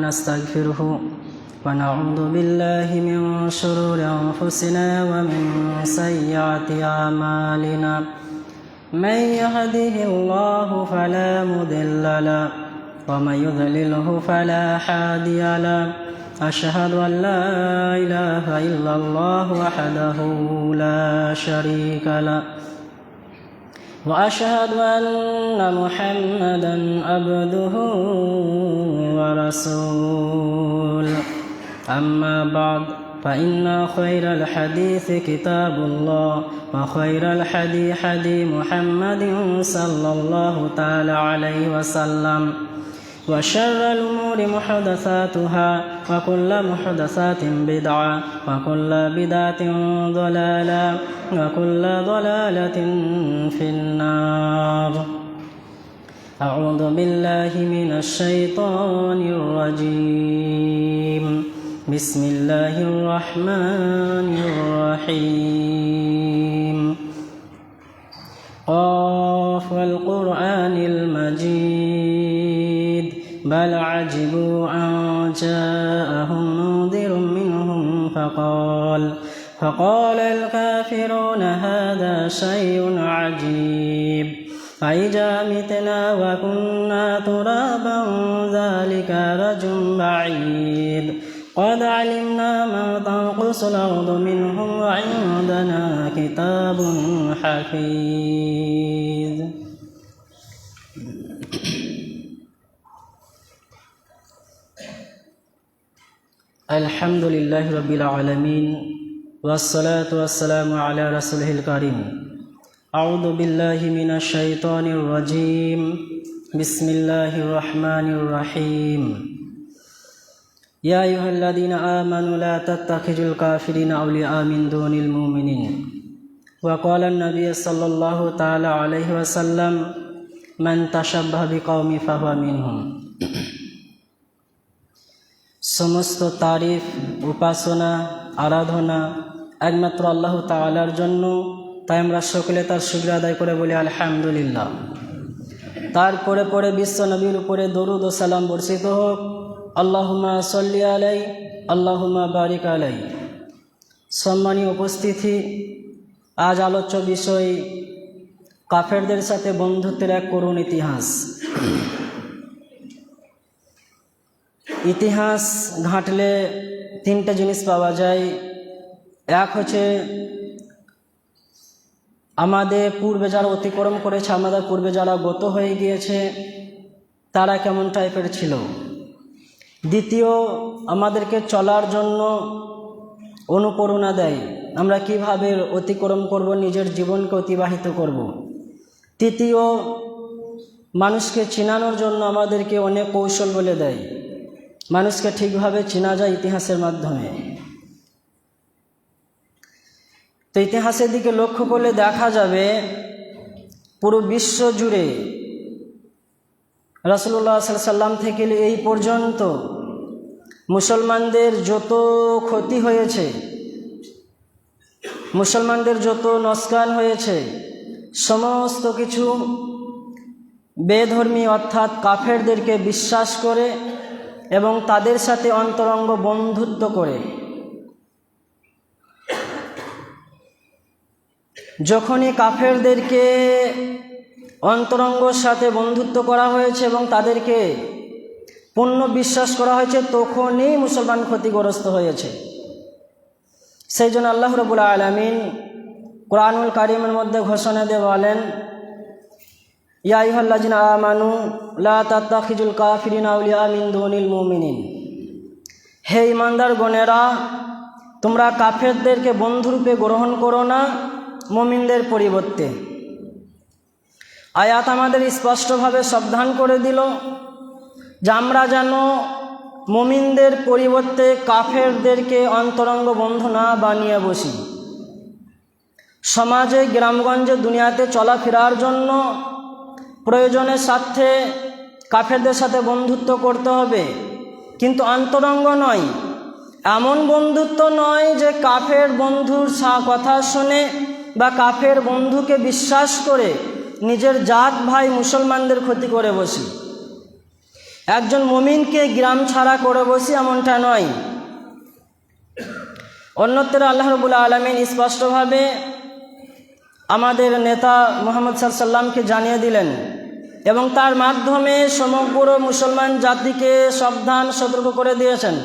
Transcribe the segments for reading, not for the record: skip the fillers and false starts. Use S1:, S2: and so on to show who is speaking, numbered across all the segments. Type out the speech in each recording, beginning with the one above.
S1: ونستغفره ونعوذ بالله من شرور أنفسنا ومن سيئات أعمالنا من يهده الله فلا مضل له ومن يضلله فلا هادي له أشهد أن لا إله إلا الله وحده لا شريك له وأشهد أن محمدا عبده ورسوله أما بعد فإن خير الحديث كتاب الله وخير الحديث حديث محمد صلى الله تعالى عليه وسلم وشر الأمور محدثاتها وكل محدثات بدعة وكل بدعة ضلالة وكل ضلالة في النار. أعوذ بالله من الشيطان الرجيم. بسم الله الرحمن الرحيم. قاف والقرآن المجيد بل عجبوا أن جاءهم منذر منهم فقال الكافرون هذا شيء عجيب أإذا متنا وكنا ترابا ذلك رجل بعيد قد علمنا ما تنقص الأرض منهم وعندنا كتاب حفيظ. الحمد لله رب العالمين والصلاة والسلام على رسوله الكريم. أعوذ بالله من الشيطان الرجيم. بسم الله الرحمن الرحيم. يا أيها الذين آمنوا لا تتخذوا الكافرين أولياء من دون المؤمنين. وقال النبي صلى الله تعالى عليه وسلم من تشبه بقوم فهو منهم. সমস্ত তারিফ, উপাসনা, আরাধনা একমাত্র আল্লাহ তাআলার জন্য, তাই আমরা সকলে তার শুকরিয়া আদায় করে বলি আলহামদুলিল্লাহ। তারপরে পরে বিশ্ব নবীর উপরে দরুদ ও সালাম বর্ষিত হোক। আল্লাহুম্মা সাল্লি আলাইহি আল্লাহুম্মা বারিক আলাইহি। সম্মানীয় উপস্থিতি, আজ আলোচ্য বিষয় কাফেরদের সাথে বন্ধুত্বের এক করুণ ইতিহাস। ইতিহাস ঘাঁটলে তিনটে জিনিস পাওয়া যায়। এক হচ্ছে আমাদের পূর্বে যারা অতিক্রম করেছে, আমাদের পূর্বে যারা গত হয়ে গিয়েছে তারা কেমন টাইপের ছিল। দ্বিতীয়, আমাদেরকে চলার জন্য অনুপ্রেরণা দেয়, আমরা কিভাবে অতিক্রম করব, নিজের জীবনকে অতিবাহিত করব। তৃতীয়, মানুষকে চেনানোর জন্য আমাদেরকে অনেক কৌশল বলে দেয়, মানুষকে ঠিকভাবে চেনা যায় ইতিহাসের মাধ্যমে। তো ইতিহাসের দিকে লক্ষ্য করলে দেখা যাবে পুরো বিশ্ব জুড়ে রাসূলুল্লাহ সাল্লাল্লাহু আলাইহি ওয়াসাল্লাম থেকে এই পর্যন্ত মুসলমানদের যত ক্ষতি হয়েছে, মুসলমানদের যত নস্কান হয়েছে, সমস্ত কিছু বেধর্মী অর্থাৎ কাফেরদেরকে বিশ্বাস করে এবং তাদের সাথে অন্তরঙ্গ বন্ধুত্ব করে। যখনই কাফেরদেরকে অন্তরঙ্গর সাথে বন্ধুত্ব করা হয়েছে এবং তাদেরকে পূর্ণ বিশ্বাস করা হয়েছে, তখনই মুসলমান ক্ষতিগ্রস্ত হয়েছে। সেই জন্য আল্লাহ রাব্বুল আলামিন কোরআনুল কারীমের মধ্যে ঘোষণা দিয়ে বলেন, ইয়া আইয়ুহাল্লাযিনা আমানু লা তাত্তাখিযুল কাফিরিনা আউলিয়া মিন দুনিল মুমিনিন। হে ঈমানদারগণেরা, তোমরা কাফেরদেরকে বন্ধুরূপে গ্রহণ করো না মুমিনদের পরিবর্তে। আয়াত আমাদের স্পষ্টভাবে সাবধান করে দিল যে আমরা যেন মুমিনদের পরিবর্তে কাফেরদেরকে অন্তরঙ্গ বন্ধু না বানিয়ে বসি। সমাজে, গ্রামগঞ্জে, দুনিয়াতে চলাফেরার জন্য প্রয়োজনের স্বার্থে কাফেরদের সাথে বন্ধুত্ব করতে হবে, কিন্তু অন্তরঙ্গ নয়। এমন বন্ধুত্ব নয় যে কাফের বন্ধুর কথা শুনে বা কাফের বন্ধুকে বিশ্বাস করে নিজের জাত ভাই মুসলমানদের ক্ষতি করে বসি। একজন মুমিনকে গ্রাম ছাড়া করে বসি এমনটা নয়। অন্যত্র আল্লাহ রাব্বুল আলামিন স্পষ্টভাবে আমাদের নেতা মুহাম্মদ সাল্লাল্লাহু আলাইহি ওয়াসাল্লামকে জানিয়ে দিলেন এবং তার মাধ্যমে সমগ্র মুসলমান জাতিকে সাবধান সতর্ক করে দিয়েছেন।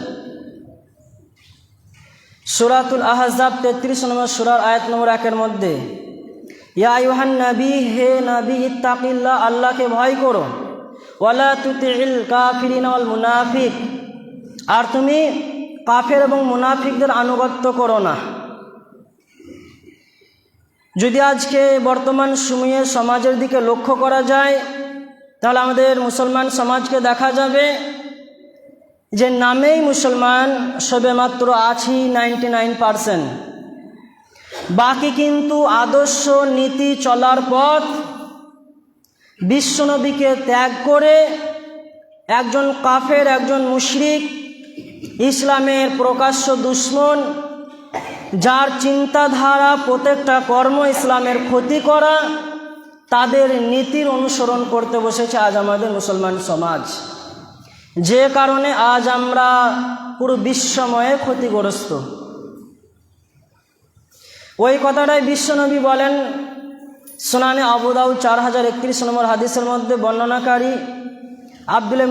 S1: সূরাতুল আহজাব 33 নম্বর সূরার আয়াত নম্বর 1 মধ্যে, ইয়া আইয়ুহান নবী, হে নবী, ইত্তাকিল্লাহ, আল্লাহকে ভয় করো, ওয়ালা তুতিইল কাফিরিনা ওয়াল মুনাফিক, আর তুমি কাফের এবং মুনাফিকদের আনুগত্য করো না। যদি আজকে বর্তমান সময়ে সমাজের দিকে লক্ষ্য করা যায় তাহলে আমাদের মুসলমান সমাজকে দেখা যাবে যে নামেই মুসলমান, সবেমাত্র আছি 99%, বাকি কিন্তু আদর্শ নীতি চলার পথ বিশ্বনবীকে ত্যাগ করে একজন কাফের, একজন মুশরিক, ইসলামের প্রকাশ্য দুশমন, যার চিন্তাধারা প্রত্যেকটা কর্ম ইসলামের ক্ষতি করা, তাদের নীতির অনুসরণ করতে বসেছে আজ আমাদের মুসলমান সমাজ। যে কারণে আজ আমরা পুরো বিশ্বময়ে ক্ষতিগ্রস্ত। ওই কথাটাই বিশ্বনবী বলেন সুনানে আবু দাউদ 4031 নম্বর হাদিসের মধ্যে। বর্ণনাকারী আব্দুল্লাহ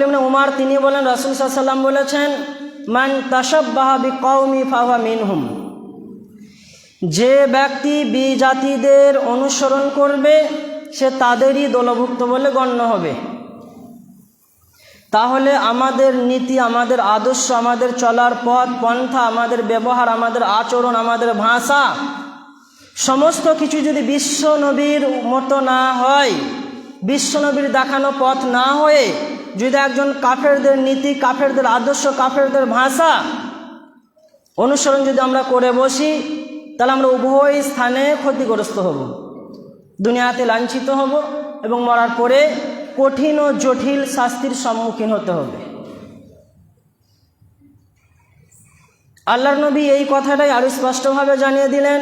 S1: ইবনে উমার, তিনি বলেন রাসূল সাল্লাল্লাহু আলাইহি ওয়াসাল্লাম বলেছেন, মান তাশাব্বাহা বিকওমি ফাহুয়া মিনহুম, যে ব্যক্তি বিজাতিদের অনুসরণ করবে সে তাদেরই দলভুক্ত বলে গণ্য হবে। তাহলে আমাদের নীতি, আমাদের আদর্শ, আমাদের চলার পথ পন্থা, আমাদের ব্যবহার, আমাদের আচরণ, আমাদের ভাষা, সমস্ত কিছু যদি বিশ্বনবীর মতো না হয়, বিশ্বনবীর দেখানো পথ না হয়ে যদি একজন কাফেরদের নীতি, কাফেরদের আদর্শ, কাফেরদের ভাষা অনুসরণ যদি আমরা করে বসি, তাহলে আমরা উভয় স্থানে ক্ষতিগ্রস্ত হব, দুনিয়াতে লাঞ্ছিত হব এবং মরার পরে কঠিন ও জটিল শাস্তির সম্মুখীন হতে হবে। আল্লাহর নবী এই কথাটাই আরো স্পষ্টভাবে জানিয়ে দিলেন।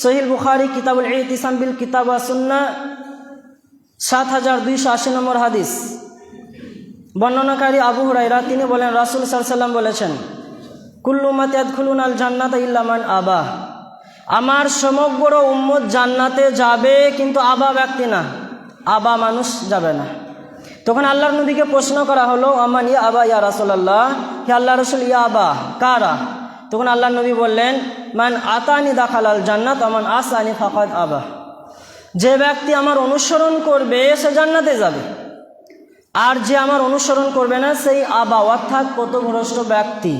S1: সহিহ বুখারী কিতাবুল ইতিসাম বিল কিতাব ওয়া সুন্নাহ 7280 নম্বর হাদিস। বর্ণনাকারী আবু হুরায়রা, তিনি বলেন রাসূল সাল্লাল্লাহু আলাইহি ওয়াসাল্লাম বলেছেন, কুল্লু উম্মতি ইয়াদখুলুনাল জান্নাতা ইল্লা মান আবা, আমার সমগ্র উম্মত জান্নাতে যাবে কিন্তু আবা ব্যক্তি না, আবা মানুষ যাবে না। তখন আল্লাহর নবীকে প্রশ্ন করা হলো, আমান ইয়া আবা ইয়া রাসূলুল্লাহ, হে আল্লাহর রাসূল, ইয়া আবা কারা? তখন আল্লাহর নবী বললেন, মান আতানি দাখালাল জান্নাত ওয়া মান আসানি ফাকাদ আবা, যে ব্যক্তি আমার অনুসরণ করবে সে জান্নাতে যাবে, আর যে আমার অনুসরণ করবে না সেই আবা, অর্থাৎ পথভ্রষ্ট ব্যক্তি।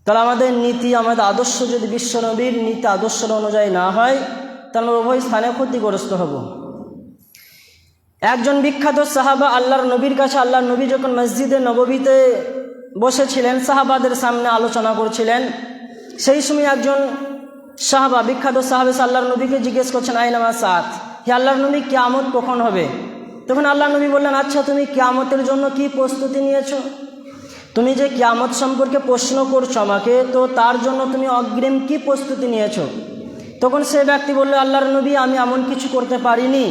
S1: তাহলে আমাদের নীতি, আমাদের আদর্শ যদি বিশ্বনবীর নীতি আদর্শের অনুযায়ী না হয় তাহলে উভয় স্থানে ক্ষতিগ্রস্ত হব। একজন বিখ্যাত সাহাবা আল্লাহর নবীর কাছে, আল্লাহর নবী যখন মসজিদে নববীতে বসেছিলেন, সাহাবাদের সামনে আলোচনা করছিলেন, সেই সময় একজন সাহাবা, বিখ্যাত সাহাবা আল্লাহর নবীকে জিজ্ঞেস করছেন, আইনামা সাআত, হে আল্লাহর নবী, কিয়ামত কখন হবে? তখন আল্লাহর নবী বললেন, আচ্ছা তুমি কিয়ামতের জন্য কি প্রস্তুতি নিয়েছো? তুমি যে কিয়ামত সম্পর্কে প্রশ্ন করছো আমাকে, তো তার জন্য তুমি অগ্রিম কি প্রস্তুতি নিয়েছো? তখন সে ব্যক্তি বলল, আল্লাহর নবী, আমি এমন কিছু করতে পারিনি,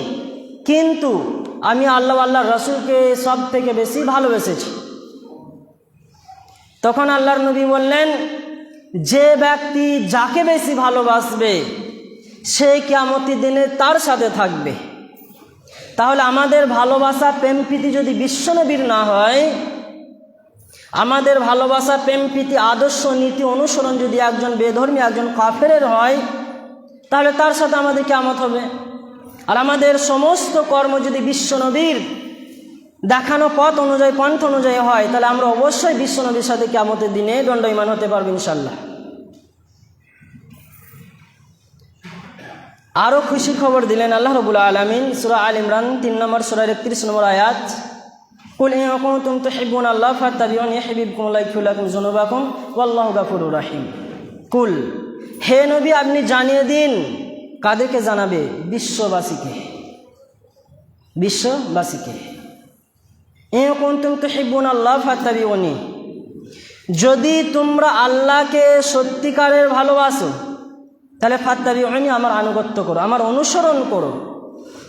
S1: কিন্তু আমি আল্লাহর রাসূলকে সব থেকে বেশি ভালোবেসেছি। তখন আল্লাহর নবী বললেন, যে ব্যক্তি যাকে বেশি ভালোবাসবে সে কিয়ামতের দিনে তার সাথে থাকবে। তাহলে আমাদের ভালোবাসা, প্রেম প্রীতি যদি বিশ্বনবীর না হয়, আমাদের ভালোবাসা, প্রেম প্রীতি, আদর্শ নীতি অনুসরণ যদি একজন বেধর্মী, একজন কাফেরের হয়, তাহলে তার সাথে আমাদের কিয়ামত হবে। আর আমাদের সমস্ত কর্ম যদি বিশ্বনবীর দেখানো পথ অনুযায়ী, পন্থ অনুযায়ী হয়, তাহলে আমরা অবশ্যই বিশ্বনবীর সাথে কিয়ামতের দিনে দণ্ডায়মান হতে পারবো ইনশাআল্লাহ। আরও খুশি খবর দিলেন আল্লাহ রাব্বুল আলামিন সূরা আল ইমরান 3 নম্বর সূরার 31 নম্বর আয়াত, কুল ইন কুনতুম তুহিব্বুনাল্লাহ ফাত্তাবিউনি ইউহিব্বুকুমুল্লাহু ওয়া ইয়াগফির লাকুম যুনুবাকুম ওয়াল্লাহু গাফুরুর রাহিম। কুল, হে নবী, আপনি জানিয়ে দিন। কাদেরকে জানাবে? বিশ্ববাসীকে, বিশ্ববাসীকে। ইন কুনতুম তুহিব্বুনাল্লাহ ফাত্তাবিউনি, যদি তোমরা আল্লাহকে সত্যিকারের ভালোবাসো তাহলে ফাত্তাবিউনি, আমার আনুগত্য করো, আমার অনুসরণ করো।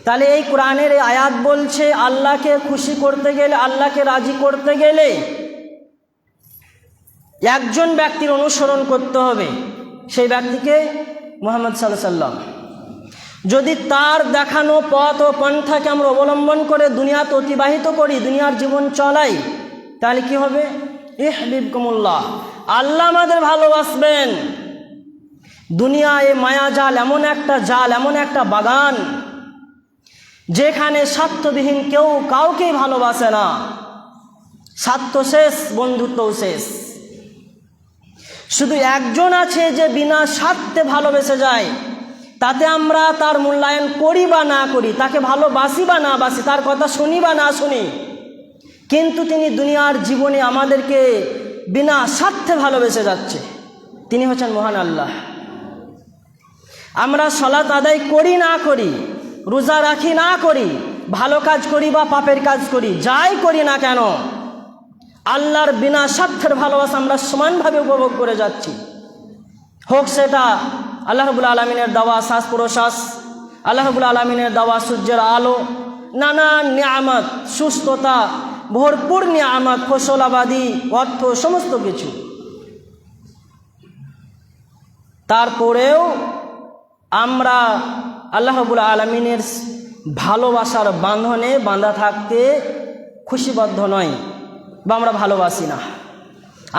S1: তাহলে এই কোরআনের এই আয়াত বলছে আল্লাহকে খুশি করতে গেলে, আল্লাহকে রাজি করতে গেলে একজন ব্যক্তির অনুসরণ করতে হবে, সেই ব্যক্তিকে মুহাম্মদ সাল্লাল্লাহু আলাইহি সাল্লাম। যদি তার দেখানো পথ ও পন্থাকে আমরা অবলম্বন করে দুনিয়াতে অতিবাহিত করি, দুনিয়ার জীবন চলাই, তাহলে কি হবে? ইহবিবকুমুল্লাহ, আল্লাহ আমাদের ভালোবাসবেন। দুনিয়ায় মায়াজাল এমন একটা জাল, এমন একটা বাগান যেখানে স্বার্থবিহীন কেউ কাউকেই ভালোবাসে না। স্বার্থ শেষ, বন্ধুত্বও শেষ। শুধু একজন আছে যে বিনা স্বার্থে ভালোবেসে যায়, তাতে আমরা তার মূল্যায়ন করি বা না করি, তাকে ভালোবাসি বা না বাসি, তার কথা শুনি বা না শুনি, কিন্তু তিনি দুনিয়ার জীবনে আমাদেরকে বিনা স্বার্থে ভালোবেসে যাচ্ছে। তিনি হচ্ছেন মহান আল্লাহ। আমরা সালাত আদায় করি না করি, রোজা রাখি না করি, ভালো কাজ করি বা পাপের কাজ করি, যাই করি না কেন, আল্লাহর বিনা স্বার্থের ভালোবাসা আমরা সমানভাবে উপভোগ করে যাচ্ছি। হোক সেটা আল্লাহ রাব্বুল আলামিনের দেওয়া শ্বাস প্রশ্বাস, আল্লাহ রাব্বুল আলামিনের দেওয়া সূর্যের আলো, নানান নিয়ামত, সুস্থতা, ভরপুর নিয়ামত, ফসল আবাদি, অর্থ, সমস্ত কিছু। তারপরেও আমরা আল্লাহ রাব্বুল আলামিনের ভালোবাসার বাঁধনে বাঁধা থাকতে খুশিবদ্ধ নই বা আমরা ভালোবাসি না।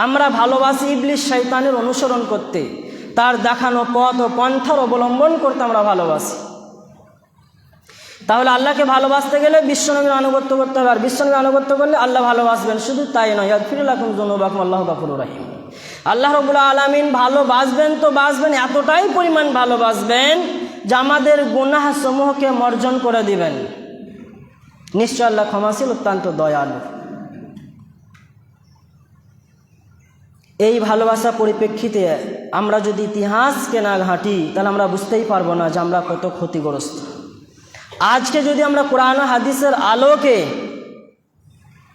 S1: আমরা ভালোবাসি ইবলিস শয়তানের অনুসরণ করতে, তার দেখানো পথ ও পন্থার অবলম্বন করতে আমরা ভালোবাসি। তাহলে আল্লাহকে ভালোবাসতে গেলে বিশ্বনবীর আনুগত্য করতে হবে, আর বিশ্বনবীর আনুগত্য করলে আল্লাহ ভালোবাসবেন। শুধু তাই নয়, ইয়াগফির লাকুম যুনুবাকুম আল্লাহু গফুরুর রহিম। আল্লাহ রাব্বুল আলামিন ভালোবাসবেন তো বাসবেন, এতটাই পরিমাণ ভালোবাসবেন যে আমাদের গুনাহ সমূহকে মার্জন করে দিবেন। নিশ্চয় আল্লাহ ক্ষমাশীল, অত্যন্ত দয়ালু। এই ভালোবাসা পরিপ্রেক্ষিতে আমরা যদি ইতিহাসকে না ঘাঁটি, তাহলে আমরা বুঝতেই পারবো না যে আমরা কত ক্ষতিগ্রস্ত। আজকে যদি আমরা কোরআন ও হাদিসের আলোকে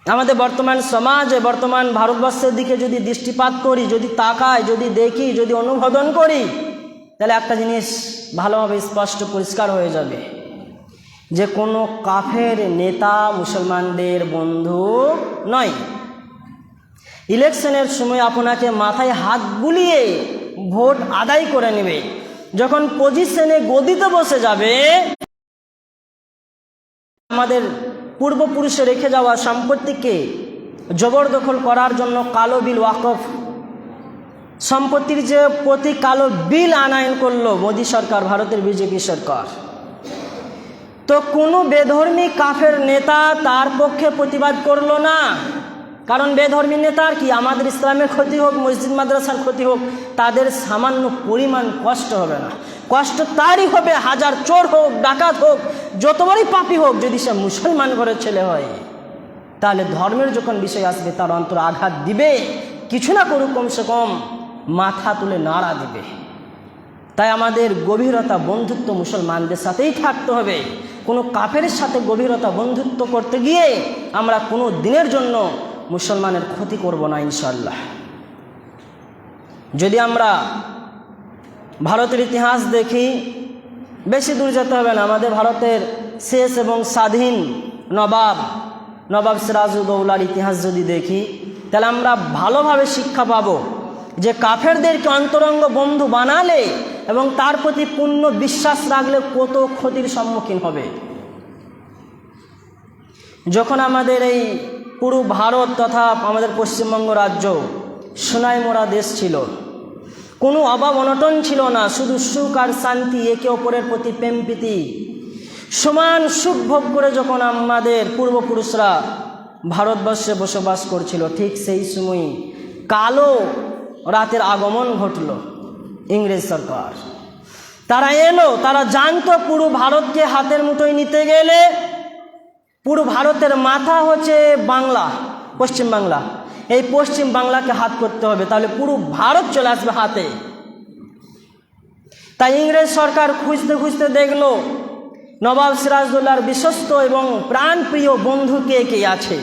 S1: আমাদের বর্তমান সমাজে, বর্তমান ভারতবর্ষের দিকে যদি দৃষ্টিপাত করি, যদি তাকাই, যদি দেখি, যদি অনুমোদন করি, তাহলে একটা জিনিস ভালোভাবে স্পষ্ট পরিষ্কার হয়ে যাবে যে কোনো কাফের নেতা মুসলমানদের বন্ধু নয়। ইলেকশনের সময় আপনাকে মাথায় হাত বুলিয়ে ভোট আদায় করে নেবে, যখন পজিশনে গদিতে বসে যাবে, আমাদের পূর্বপুরুষে রেখে যাওয়া সম্পত্তিকে জবরদখল করার জন্য কালো বিল, ওয়াকফ সম্পত্তির যে প্রতি কালো বিল আনায়ন করলো মোদী সরকার, ভারতের বিজেপি সরকার, তো কোনো বেধর্মী কাফের নেতা তার পক্ষে প্রতিবাদ করলো না। কারণ বেধর্মী নেতার কি, আমাদের ইসলামের ক্ষতি হোক, মসজিদ মাদ্রাসার ক্ষতি হোক, তাদের সামান্য পরিমাণ কষ্ট হবে না। কষ্ট তারই হবে, হাজার চোর হোক, ডাকাত হোক, যত বড়ই পাপী হোক, যদি সে মুসলমান ঘরের ছেলে হয়, তাহলে ধর্মের যখন বিষয় আসবে তার অন্তর আঘাত দিবে, কিছু না করুক কমসে কম মাথা তুলে নাড়া দিবে। তাই আমাদের গভীরতা বন্ধুত্ব মুসলমানদের সাথেই থাকতে হবে। কোনো কাফের সাথে গভীরতা বন্ধুত্ব করতে গিয়ে আমরা কোনো দিনের জন্য মুসলমানের ক্ষতি করব না ইনশাআল্লাহ। যদি আমরা ভারতের ইতিহাস দেখি, বেশি দূর যেতে হবে না, আমাদের ভারতের শেষ এবং স্বাধীন নবাব সিরাজউদ্দৌলার ইতিহাস যদি দেখি, তাহলে আমরা ভালোভাবে শিক্ষা পাব যে কাফেরদেরকে অন্তরঙ্গ বন্ধু বানালে এবং তার প্রতি পূর্ণ বিশ্বাস রাখলে কত ক্ষতির সম্মুখীন হবে। যখন আমাদের এই পুরো ভারত তথা আমাদের পশ্চিমবঙ্গ রাজ্য সোনায় মোড়া দেশ ছিল, কোনো অভাব অনটন ছিল না, শুধু সুখ আর শান্তি, একে অপরের প্রতি প্রেম প্রীতি, সমান সুখ ভোগ করে যখন আমাদের পূর্বপুরুষরা ভারতবর্ষে বসবাস করছিল, ঠিক সেই সময় কালো রাতের আগমন ঘটল। ইংরেজ সরকার তারা এলো, তারা জানতো পুরো ভারতকে হাতের মুঠোয় নিতে গেলে পুরো ভারতের মাথা হচ্ছে বাংলা, পশ্চিম বাংলা। এই পশ্চিম বাংলাকে হাত করতে হবে, তাহলে পুরো ভারত চলে আসবে হাতে। তাই ইংরেজ সরকার খুঁজতে খুঁজতে দেখলো নবাব সিরাজউদ্দৌলার বিশ্বস্ত এবং প্রাণপ্রিয় বন্ধু কে কে আছে।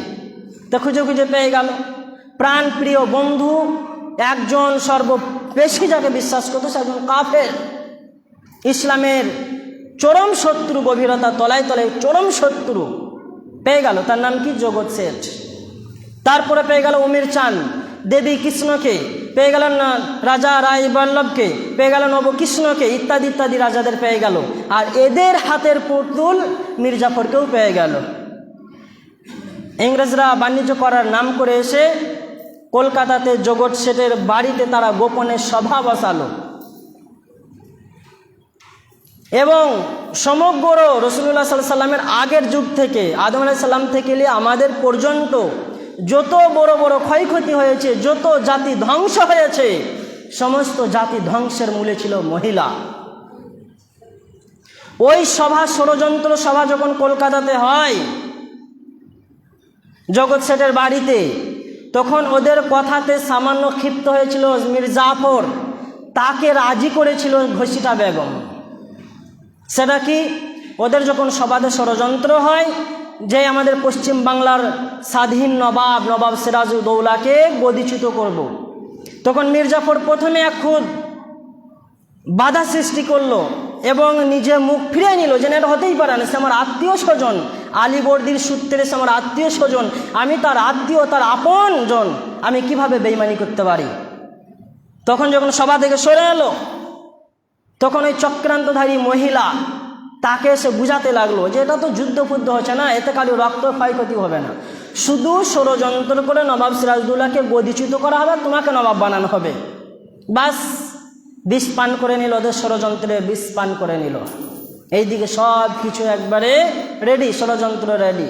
S1: তা খুঁজে খুঁজে পেয়ে গেল প্রাণপ্রিয় বন্ধু একজন, সর্ববেশি যাকে বিশ্বাস করতো সে একজন কাফের, ইসলামের চরম শত্রু, গভীরতা তলায় তলায় চরম শত্রু পেয়ে গেল। তার নাম কি? জগৎ শেঠ। তারপরে পেয়ে গেল অমির চাঁদ, দেবী কৃষ্ণকে পেয়ে গেল, না রাজা রায় বল্লভকে পেয়ে গেল, নবকৃষ্ণকে ইত্যাদি ইত্যাদি রাজাদের পেয়ে গেল। আর এদের হাতের পুতুল মির্জাফরকেও পেয়ে গেল। ইংরেজরা বাণিজ্য করার নাম করে এসে কলকাতাতে জগৎ শেঠের বাড়িতে তারা গোপনে সভা বসালো এবং সমগ্র রাসূলুল্লাহ সাল্লাল্লাহু আলাইহি সাল্লামের আগের যুগ থেকে, আদম আলাইহিস সালাম থেকে নিয়ে আমাদের পর্যন্ত যত বড় বড় ক্ষয়ক্ষতি হয়েছে, যত জাতি ধ্বংস হয়েছে, সমস্ত জাতি ধ্বংসের মূলে ছিল মহিলা। ওই সভা, ষড়যন্ত্র সভা যখন কলকাতাতে হয় জগৎ শেঠের বাড়িতে, তখন ওদের কথাতে সামান্য ক্ষিপ্ত হয়েছিল মির্জাফর, তাকে রাজি করেছিল ঘসিটা বেগম। সেটা কি? ওদের যখন সভাতে ষড়যন্ত্র হয় যে আমাদের পশ্চিম বাংলার স্বাধীন নবাব সিরাজউদ্দৌলাকে গদিচ্যুত করব, তখন মির্জাফর প্রথমে এক খুদ বাধা সৃষ্টি করলো এবং নিজে মুখ ফিরিয়ে নিল যে এটা হতেই পারে না, সে আমার আত্মীয় স্বজন, আলীবর্দীর সূত্রে সে আমার আত্মীয় স্বজন, আমি তার আত্মীয়, তার আপন জন, আমি কিভাবে বেঈমানি করতে পারি। তখন যখন সভা থেকে সরে এলো, তখন ওই চক্রান্তধারী মহিলা তাকে এসে বুঝাতে লাগলো যে এটা তো যুদ্ধ হচ্ছে না, এতে খালি রক্ত ক্ষয়ক্ষতি হবে না, শুধু ষড়যন্ত্র করে নবাব সিরাজউদ্দৌলাকে গদিচ্যুত করা হবে, তোমাকে নবাব বানানো হবে। বাস বিষ পান করে নিল, ওদের ষড়যন্ত্রে বিষ পান করে নিল। এইদিকে সব কিছু একবারে রেডি, ষড়যন্ত্র রেডি।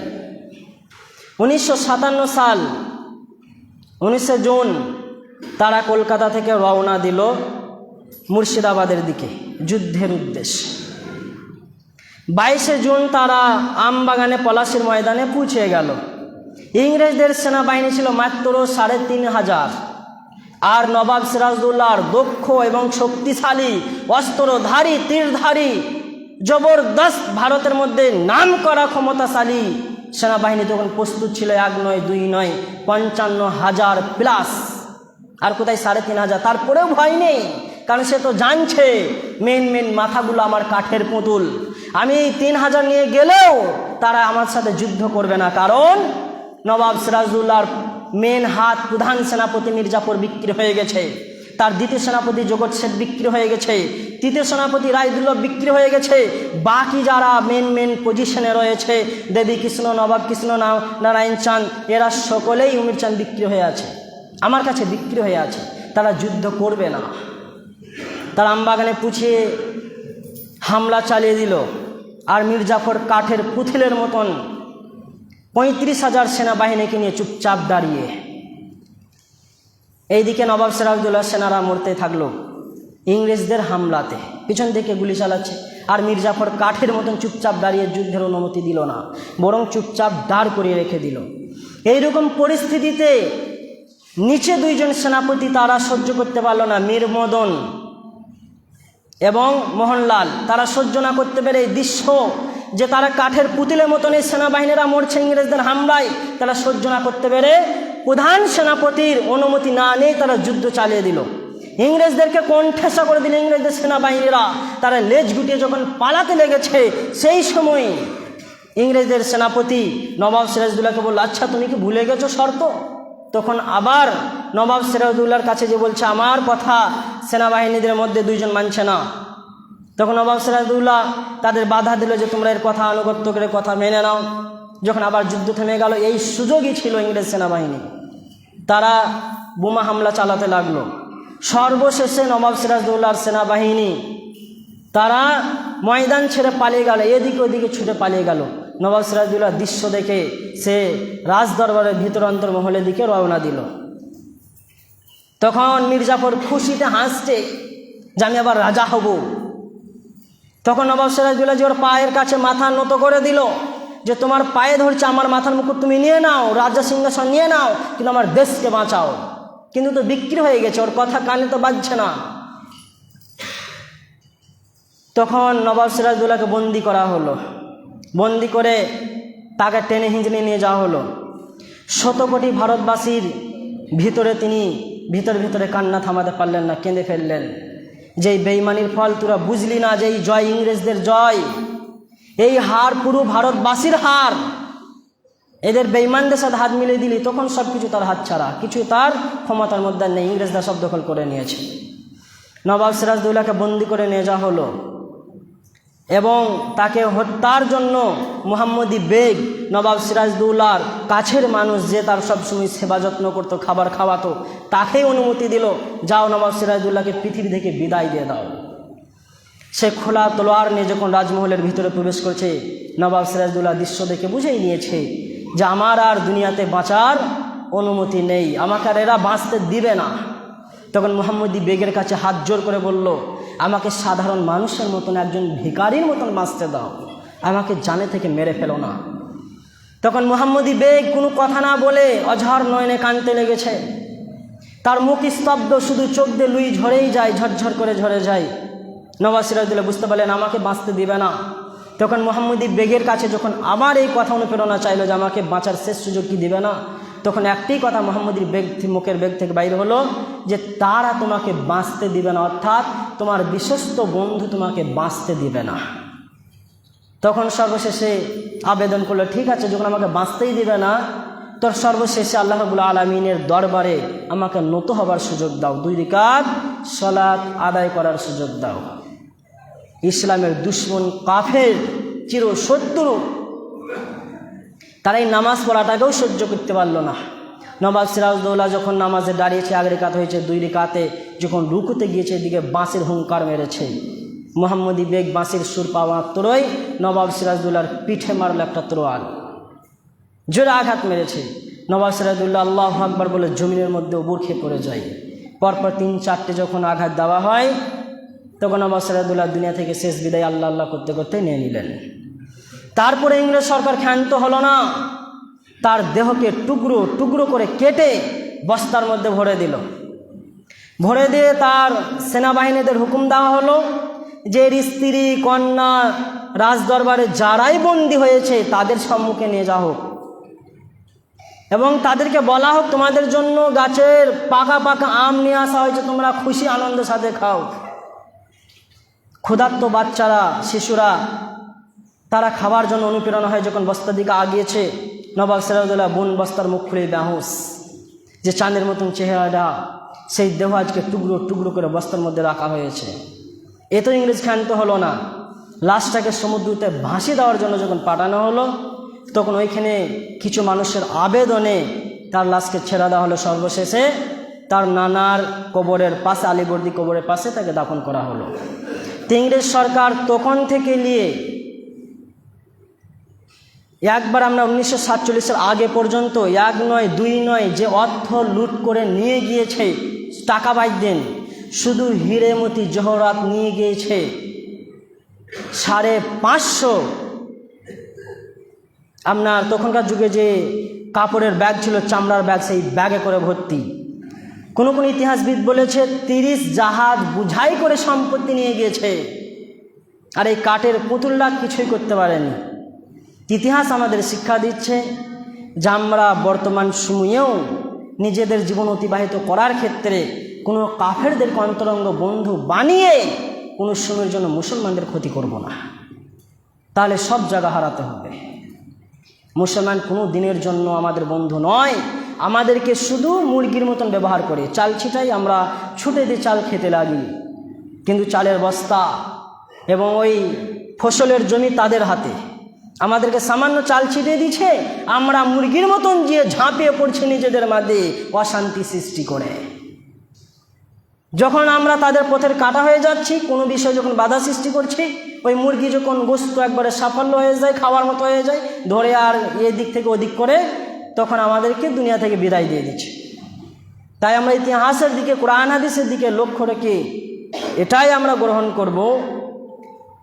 S1: 1957 সাল 19 জুন তারা কলকাতা থেকে রওনা দিল মুর্শিদাবাদের দিকে যুদ্ধের উদ্দেশ্যে। 22 জুন তারা আমবাগানে পলাশির ময়দানে পৌঁছে গেল। ইংরেজদের সেনাবাহিনী ছিল মাত্র 3500, আর নবাব সিরাজউদ্দৌলার দক্ষ এবং শক্তিশালী অস্ত্রধারী, তীরধারী, জবরদস্ত, ভারতের মধ্যে নাম করা ক্ষমতাশালী সেনাবাহিনী তখন প্রস্তুত ছিল। 1 নয় 2 নয়, 55,000 প্লাস। আর কোথায় 3500? তারপরেও ভয় নেই, কারণ সে তো জানছে মেন মাথাগুলো আমার কাঠের পুতুল, আমি 3000 নিয়ে গেলেও তারা আমার সাথে যুদ্ধ করবে না, কারণ নবাব সিরাজউদ্দৌলার মেন হাত প্রধান সেনাপতি মির্জাফর বিক্রি হয়ে গেছে, তার দ্বিতীয় সেনাপতি জগৎ শেঠ বিক্রি হয়ে গেছে, তৃতীয় সেনাপতি রায়দুল্লভ বিক্রি হয়ে গেছে, বাকি যারা মেন পজিশনে রয়েছে দেবী কৃষ্ণ, নবাব কৃষ্ণ, নারায়ণ চাঁদ, এরা সকলেই উমির চাঁদ বিক্রি হয়ে আছে, আমার কাছে বিক্রি হয়ে আছে, তারা যুদ্ধ করবে না। তারা আমবাগানে পুছিয়ে হামলা চালিয়ে দিল। আর মির্জাফর কাঠের পুতুলের মতন 35,000 সেনাবাহিনীকে নিয়ে চুপচাপ দাঁড়িয়ে। এইদিকে নবাব সিরাজউদ্দৌলার সেনারা মরতে থাকলো ইংরেজদের হামলাতে, পিছন থেকে গুলি চালাচ্ছে, আর মির্জাফর কাঠের মতন চুপচাপ দাঁড়িয়ে যুদ্ধের অনুমতি দিল না, বরং চুপচাপ দাঁড় করিয়ে রেখে দিল। এইরকম পরিস্থিতিতে নিচে 2 জন সেনাপতি তারা সহ্য করতে পারল না, মীর মদন এবং মোহনলাল, তারা সহ্য না করতে পেরে এই দৃশ্য যে তারা কাঠের পুতুলের মতন এই সেনাবাহিনীরা মরছে ইংরেজদের হামলায়, তারা সহ্য না করতে পেরে প্রধান সেনাপতির অনুমতি না নিয়ে তারা যুদ্ধ চালিয়ে দিল। ইংরেজদেরকে কণ্ঠেসা করে দিল ইংরেজদের সেনাবাহিনীরা। তারা লেজ গুটিয়ে যখন পালাতে লেগেছে, সেই সময় ইংরেজদের সেনাপতি নবাব সিরাজউদ্দৌলাকে বলল, আচ্ছা তুমি কি ভুলে গেছো শর্ত? তখন আবার নবাব সিরাজউদ্দৌলার কাছে যে বলছে, আমার কথা সেনাবাহিনীদের মধ্যে 2 জন মানছে না। তখন নবাব সিরাজউদ্দৌলা তাদের বাধা দিল যে তোমরা এর কথা আনুগত্য করে কথা মেনে নাও। যখন আবার যুদ্ধ থেমে গেল, এই সুযোগই ছিল ইংরেজ সেনাবাহিনী, তারা বোমা হামলা চালাতে লাগলো। সর্বশেষে নবাব সিরাজউদ্দৌলার সেনাবাহিনী তারা ময়দান ছেড়ে পালিয়ে গেল, এদিকে ওদিকে ছুটে পালিয়ে গেল। নবাব সিরাজউদ্দৌলার দৃশ্য দেখে সে রাজদরবারের ভিতর অন্তর্মহলের দিকে রওনা দিল। তখন মির্জাফর খুশিতে হাসছে যে আমি আবার রাজা হব। তখন নবাব সিরাজউদ্দৌলা যে ওর পায়ের কাছে মাথা নত করে দিল যে তোমার পায়ে ধরছে, আমার মাথার মুকুট তুমি নিয়ে নাও, রাজা সিংহাসন নিয়ে নাও, কিন্তু আমার দেশকে বাঁচাও। কিন্তু তো বিক্রি হয়ে গেছে, ওর কথা কানে তো বাজছে না। তখন নবাব সিরাজউদ্দৌলাকে বন্দি করা হলো, বন্দি করে তাকে টেনে হিঁচড়ে নিয়ে যাওয়া হলো। 100 কোটি ভারতবাসীর ভিতরে তিনি ভিতরে কান্না থামাতে পারলেন না, কেঁদে ফেললেন। যেই বেঈমানির ফল তোরা বুঝলি না, যে এই জয় ইংরেজদের জয়, এই হার পুরো ভারতবাসীর হার। এদের বেঈমানদের সাথে হাত মিলিয়ে দিলি, তখন সব কিছু তার হাত ছাড়া, কিছু তার ক্ষমতার মধ্যে নেই। ইংরেজরা সব দখল করে নিয়েছে। নবাব সিরাজদৌল্লাকে বন্দি করে নিয়ে যাওয়া হলো এবং তাকে হত্যার জন্য মুহাম্মদী বেগ, নবাব সিরাজদৌল্লার কাছের মানুষ, যে তার সবসময় সেবা যত্ন করতো, খাবার খাওয়াতো, তাকেই অনুমতি দিল, যাও নবাব সিরাজদৌল্লাকে পৃথিবী থেকে বিদায় দিয়ে দাও। সে খোলা তলোয়ার নিয়ে যখন রাজমহলের ভিতরে প্রবেশ করছে, নবাব সিরাজদৌল্লা দৃশ্য দেখে বুঝেই নিয়েছে যে আমার আর দুনিয়াতে বাঁচার অনুমতি নেই, আমাকে আর এরা বাঁচতে দিবে না। তখন মুহাম্মদী বেগের কাছে হাত জোর করে বলল, আমাকে সাধারণ মানুষের মতন, একজন ভিখারির মতন বাঁচতে দাও, আমাকে জানে থেকে মেরে ফেলো না। তখন মুহাম্মদী বেগ কোনো কথা না বলে অঝার নয়নে কাঁদতে লেগেছে। তার মুখ স্তব্ধ, শুধু চোখ দিয়ে লুই ঝরেই যায়, ঝরঝর করে ঝরে যায়। নবাব সিরাজদৌল্লা বুঝতে পারলেন আমাকে বাঁচতে দিবে না। তখন মুহাম্মদী বেগের কাছে যখন আবার এই কথা অনুপ্রেরণা চাইলো যে আমাকে বাঁচার শেষ সুযোগ কি দিবে না, তখন একটি কথা মুহাম্মদীর মুখের বেগ থেকে বাইরে হলো যে তারা তোমাকে বাঁচতে দিবে না, অর্থাৎ তোমার বিশ্বস্ত বন্ধু তোমাকে বাঁচতে দিবে না। তখন সর্বশেষে আবেদন করলো, ঠিক আছে, যখন আমাকে বাঁচতেই দিবে না, তোর সর্বশেষে আল্লাহ রাব্বুল আলামিনের দরবারে আমাকে নত হবার সুযোগ দাও, 2 রাকাত সালাত আদায় করার সুযোগ দাও। ইসলামের দুশ্মন কাফের চিরশত্রু, তারা এই নামাজ পড়াটাকেও সহ্য করতে পারল না। নবাব সিরাজদৌল্লা যখন নামাজে দাঁড়িয়েছে, 1 রাকাত হয়েছে, 2 রাকাতে যখন রুকুতে গিয়েছে, এদিকে বাঁশির হুঙ্কার মেরেছে। মুহাম্মদী বেগ বাঁশির সুর পাওয়া মাত্রই নবাব সিরাজদৌল্লার পিঠে মারল একটা তরোয়াল, জোরে আঘাত মেরেছে। নবাব সিরাজদৌল্লা আল্লাহু আকবার বলে জমিনের মধ্যে উবুর খেয়ে পড়ে যায়। পরপর 3-4টে যখন আঘাত দেওয়া হয়, তখন নবাব সিরাজদৌল্লা দুনিয়া থেকে শেষ বিদায় আল্লাহ আল্লাহ করতে করতে নিয়ে নিলেন। তারপরে ইংরেজ সরকার ক্ষান্ত হলো না, তার দেহকে টুকরো টুকরো করে কেটে বস্তার মধ্যে ভরে দিল। ভরে দিয়ে তার সেনাবাহিনীদের হুকুম দেওয়া হলো যে এর স্ত্রী, কন্যা, রাজদরবারে যারাই বন্দী হয়েছে তাদের সম্মুখে নিয়ে যাওয়া হোক এবং তাদেরকে বলা হোক তোমাদের জন্য গাছের পাকা পাকা আম নিয়ে আসা হয়েছে, তোমরা খুশি আনন্দের সাথে খাও। ক্ষুধার্ত বাচ্চারা, শিশুরা, তারা খাবার জন্য অনুপ্রেরণা হয়। যখন বস্তার দিকে আগিয়েছে, নবাব সিরাজদৌল্লা বোন বস্তার মুখ খুলে বেহুশ, যে চাঁদের মতন চেহারাটা, সেই দেহ আজকে টুকরো টুকরো করে বস্তার মধ্যে রাখা হয়েছে। এ তো ইংরেজ ক্ষান্ত হলো না, লাশটাকে সমুদ্রতে ভাসিয়ে দেওয়ার জন্য যখন পাঠানো হলো, তখন ওইখানে কিছু মানুষের আবেদনে তার লাশকে ছেড়ে দেওয়া হলো। সর্বশেষে তার নানার কবরের পাশে, আলীবর্দী কবরের পাশে তাকে দাফন করা হলো। ইংরেজ সরকার তখন থেকে নিয়ে একবার আমরা 1947-এর আগে পর্যন্ত 1 নয় 2 নয় যে অর্থ লুট করে নিয়ে গিয়েছে, টাকা বাদ দেন, শুধু হিরে মতি জহরাত নিয়ে গিয়েছে 550। আপনার তখনকার যুগে যে কাপড়ের ব্যাগ ছিল, চামড়ার ব্যাগ, সেই ব্যাগে করে ভর্তি। কোন ইতিহাসবিদ বলেছে 30 জাহাজ বুঝাই করে সম্পত্তি নিয়ে গিয়েছে, আর এই কাঠের পুতুলরা কিছুই করতে পারেনি। ইতিহাস আমাদের শিক্ষা দিচ্ছে যে আমরা বর্তমান সময়েও নিজেদের জীবন অতিবাহিত করার ক্ষেত্রে কোনো কাফেরদেরকে অন্তরঙ্গ বন্ধু বানিয়ে কোনো সময়ের জন্য মুসলমানদের ক্ষতি করব না, তাহলে সব জায়গা হারাতে হবে। মুসলমান কোনো দিনের জন্য আমাদের বন্ধু নয়, আমাদেরকে শুধু মুরগির মতন ব্যবহার করে, চাল ছিটাই, আমরা ছুটে দিয়ে চাল খেতে লাগি, কিন্তু চালের বস্তা এবং ওই ফসলের জমি তাদের হাতে। আমাদেরকে সামান্য চাল ছিটিয়ে দিচ্ছে, আমরা মুরগির মতন গিয়ে ঝাঁপিয়ে পড়ছি নিজেদের মধ্যে অশান্তি সৃষ্টি করে। যখন আমরা তাদের পথের কাটা হয়ে যাচ্ছি, কোনো বিষয় যখন বাধা সৃষ্টি করছি, ওই মুরগি যখন গোস্ত একবারে সাফল্য হয়ে যায়, খাওয়ার মতো হয়ে যায়, ধরে আর এদিক থেকে ওদিক করে, তখন আমাদেরকে দুনিয়া থেকে বিদায় দিয়ে দিচ্ছে। তাই আমরা ইতিহাসের দিকে, কোরআন হাদিসের দিকে লক্ষ্য রেখে এটাই আমরা গ্রহণ করব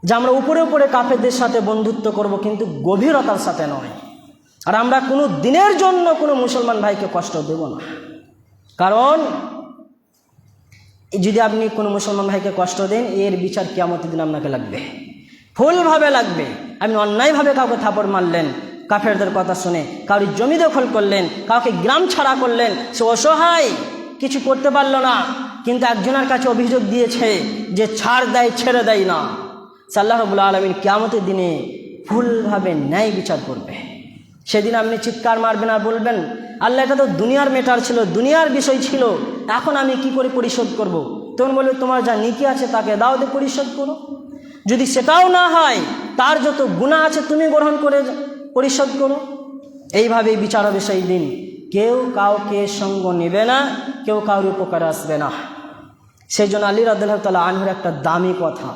S1: যে আমরা উপরে উপরে কাফেরদের সাথে বন্ধুত্ব করব, কিন্তু গভীরতার সাথে নয়। আর আমরা কোনো দিনের জন্য কোনো মুসলমান ভাইকে কষ্ট দেব না, কারণ যদি আপনি কোনো মুসলমান ভাইকে কষ্ট দেন, এর বিচার কিয়ামতের দিন আপনাকে লাগবে, ফুলভাবে লাগবে। আপনি অন্যায়ভাবে কাউকে থাপড় মারলেন, কাফেরদের কথা শুনে কারোর জমি দখল করলেন, কাউকে গ্রাম ছাড়া করলেন, সে অসহায়, কিছু করতে পারল না, কিন্তু একজনের কাছে অভিযোগ দিয়েছে যে ছাড় দেয়, ছেড়ে দেয় না। আল্লাহ রাব্বুল আলামিন কিয়ামতের দিনে ভুলভাবে ন্যায় বিচার করবে। সেদিন আপনি চিৎকার মারবেন আর বলবেন, আল্লাহ এটা তো দুনিয়ার ম্যাটার ছিল, দুনিয়ার বিষয় ছিল, এখন আমি কি করে পরিশোধ করব? তখন বলবে, তোমার যা নেকি আছে তাকে দাও, দিয়ে পরিশোধ করো। যদি সেটাও না হয়, তার যত গুনাহ আছে তুমি গ্রহণ করে পরিশোধ করো। এইভাবেই বিচার হবে সেই দিন। কেউ কাউকে সঙ্গ নেবে না, কেউ কাউর উপকারে আসবে না। সেই জন্য আলী রাদিয়াল্লাহু তাআলা আনহুর একটা দামি কথা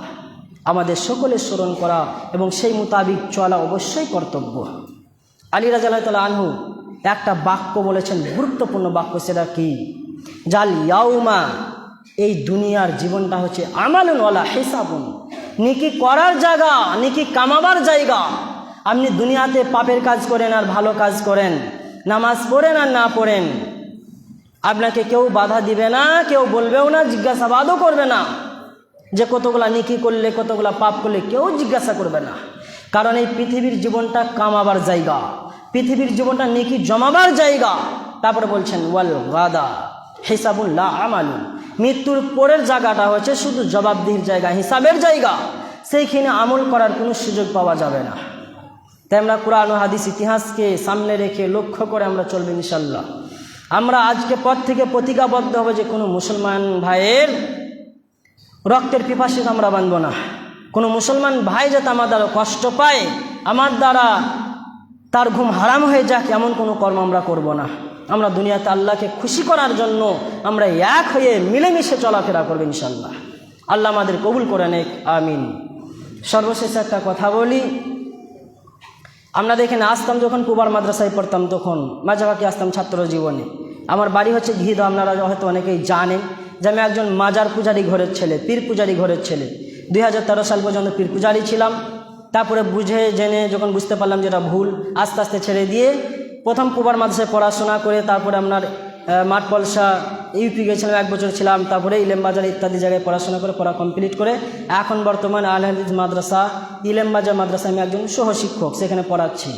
S1: আমাদের সকলের স্মরণ করা এবং সেই মোতাবিক চলা অবশ্যই কর্তব্য। আলী রাদিয়াল্লাহু তাআলা আনহু একটা বাক্য বলেছেন, গুরুত্বপূর্ণ বাক্য। সেটা কি? জাল ইয়াউমা, এই দুনিয়ার জীবনটা হচ্ছে আমালুন ওয়ালা হিসাবুন, নেকি করার জায়গা, নেকি কামাবার জায়গা। আপনি দুনিয়াতে পাপের কাজ করেন আর ভালো কাজ করেন, নামাজ পড়েন আর না পড়েন, আপনাকে কেউ বাধা দিবে না, কেউ বলবেও না, জিজ্ঞাসাবাদও করবে না যে কতগুলা নেকি করলে, কতগুলা পাপ করলে, কেউ জিজ্ঞাসা করবে না। কারণ এই পৃথিবীর জীবনটা কামাবার জায়গা, পৃথিবীর জীবনটা নেকি জমাবার জায়গা। তারপরে বলছেন ওয়াল গাদা হিসাবুন লা আমালুন, মৃত্যুর পরের জায়গাটা হচ্ছে শুধু জবাবদিহির জায়গা, হিসাবের জায়গা। সেইখানে আমল করার কোনো সুযোগ পাওয়া যাবে না। তাই আমরা কোরআন ও হাদিস ইতিহাসকে সামনে রেখে লক্ষ্য করে আমরা চলবে ইনশাল্লাহ। আমরা আজকে পর থেকে প্রতিজ্ঞাবদ্ধ হবে যে কোনো মুসলমান ভাইয়ের রক্তের পিপাসিত আমরা বাঁধব না। কোনো মুসলমান ভাই যাতে আমার দ্বারা কষ্ট পায়, আমার দ্বারা তার ঘুম হারাম হয়ে যাক, এমন কোনো কর্ম আমরা করব না। আমরা দুনিয়াতে আল্লাহকে খুশি করার জন্য আমরা এক হয়ে মিলেমিশে চলাফেরা করবো ইনশাল্লাহ। আল্লাহ আমাদের কবুল করে নেক, আমিন। সর্বশেষ একটা কথা বলি, আমরা এখানে আসতাম যখন কুবার মাদ্রাসায় পড়তাম, তখন মাঝাবাকি আসতাম ছাত্র জীবনে। আমার বাড়ি হচ্ছে ঘিদা। আপনারা হয়তো অনেকেই জানেন যে আমি একজন মাজার পূজারি ঘরের ছেলে, পীর পূজারি ঘরের ছেলে। 2013 সাল পর্যন্ত পীর পূজারি ছিলাম। তারপরে বুঝে জেনে যখন বুঝতে পারলাম যে এটা ভুল, আস্তে আস্তে ছেড়ে দিয়ে প্রথম কুবার মাদ্রাসায় পড়াশোনা করে তারপরে আপনার মাঠ পলসা ইউপি গেছিলাম, 1 বছর ছিলাম। তারপরে ইলেমবাজার ইত্যাদি জায়গায় পড়াশোনা করে পড়া কমপ্লিট করে এখন বর্তমানে আল হাদিস মাদ্রাসা ইলেমবাজার মাদ্রাসা আমি একজন সহশিক্ষক, সেখানে পড়াচ্ছি।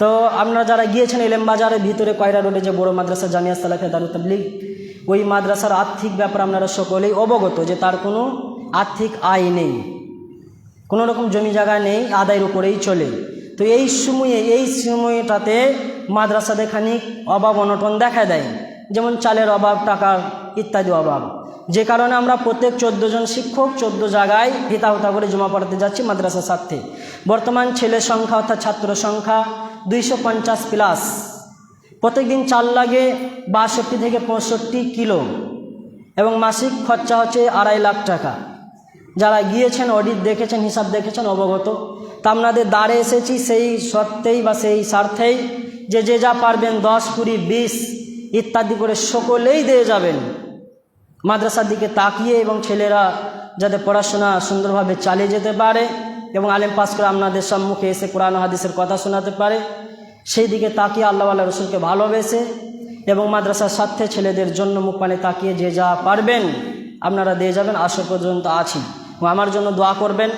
S1: তো আপনারা যারা গিয়েছেন ইলেমবাজারের ভিতরে কয়রা রোডে যে বড় মাদ্রাসা জামিয়া সালাফিয়া দারুত তাবলীগ, ওই মাদ্রাসার আর্থিক ব্যাপারে আপনারা সকলেই অবগত যে তার কোনো আর্থিক আয় নেই, কোনো রকম জমি জায়গা নেই, আদায়ের উপরেই চলে। তো এই সময়টাতে মাদ্রাসাতে খানিক অভাব অনটন দেখা দেয়, যেমন চালের অভাব, টাকার ইত্যাদি অভাব। যে কারণে আমরা প্রত্যেক 14 জন শিক্ষক 14 জায়গায় হিতাহুতা করে জমা পড়াতে যাচ্ছি মাদ্রাসার স্বার্থে। বর্তমান ছেলের সংখ্যা অর্থাৎ ছাত্র সংখ্যা 250+। প্রত্যেকদিন চাল লাগে 62 থেকে 65 কিলো এবং মাসিক খরচা হচ্ছে 2.5 লাখ টাকা। যারা গিয়েছেন অডিট দেখেছেন, হিসাব দেখেছেন, অবগত। তা আপনাদের দ্বারে এসেছি সেই সত্ত্বেই বা সেই স্বার্থেই যে যে যা পারবেন 10, 20, 20 ইত্যাদি করে সকলেই দিয়ে যাবেন মাদ্রাসার দিকে তাকিয়ে, এবং ছেলেরা যাতে পড়াশোনা সুন্দরভাবে চালিয়ে যেতে পারে এবং আলেম পাস করে আপনাদের সম্মুখে এসে কোরআন হাদিসের কথা শোনাতে পারে, সেই দিকে তাকিয়ে আল্লাহ আল্লাহ রসুলকে ভালোবেসে এবং মাদ্রাসার স্বার্থে ছেলেদের জন্য মুখ পানে তাকিয়ে যে যা পারবেন আপনারা দিয়ে যাবেন। আসর পর্যন্ত আছি, আমার জন্য দোয়া করবেন।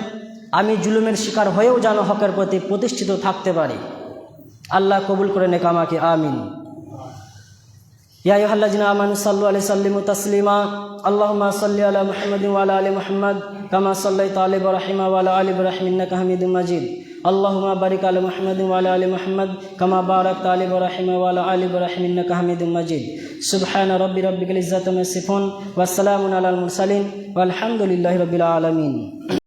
S1: আমি জুলুমের শিকার হয়েও যেন হকের প্রতি প্রতিষ্ঠিত থাকতে পারি। আল্লাহ কবুল করে নেক আমাকে, আমিন। ইয়া আইয়ুহাল্লাযিনা আমানু সাল্লু আলাইহি সাল্লিমু তাসলিমা। আল্লাহুম্মা সাল্লি আলা মুহাম্মাদিন ওয়া আলা আলি মুহাম্মাদ কামা সাল্লাইতা আলা ইব্রাহিম ওয়া আলা আলি ইব্রাহিম ইন্নাকা হামিদুম মাজিদ। আল্লাহুম্মা বারিক আলা মুহাম্মাদিন ওয়া আলা আলি মুহাম্মাদ কামা বারাকতা আলা ইব্রাহিম ওয়া আলা আলি ইব্রাহিম ইন্নাকা হামিদুম মাজিদ। সুবহানা রাব্বিল ইজ্জাতি আম্মা ইয়াসিফুন ওয়া সালামুন আলাল মুরসালিন ওয়াল হামদুলিল্লাহি রাব্বিল আলামিন।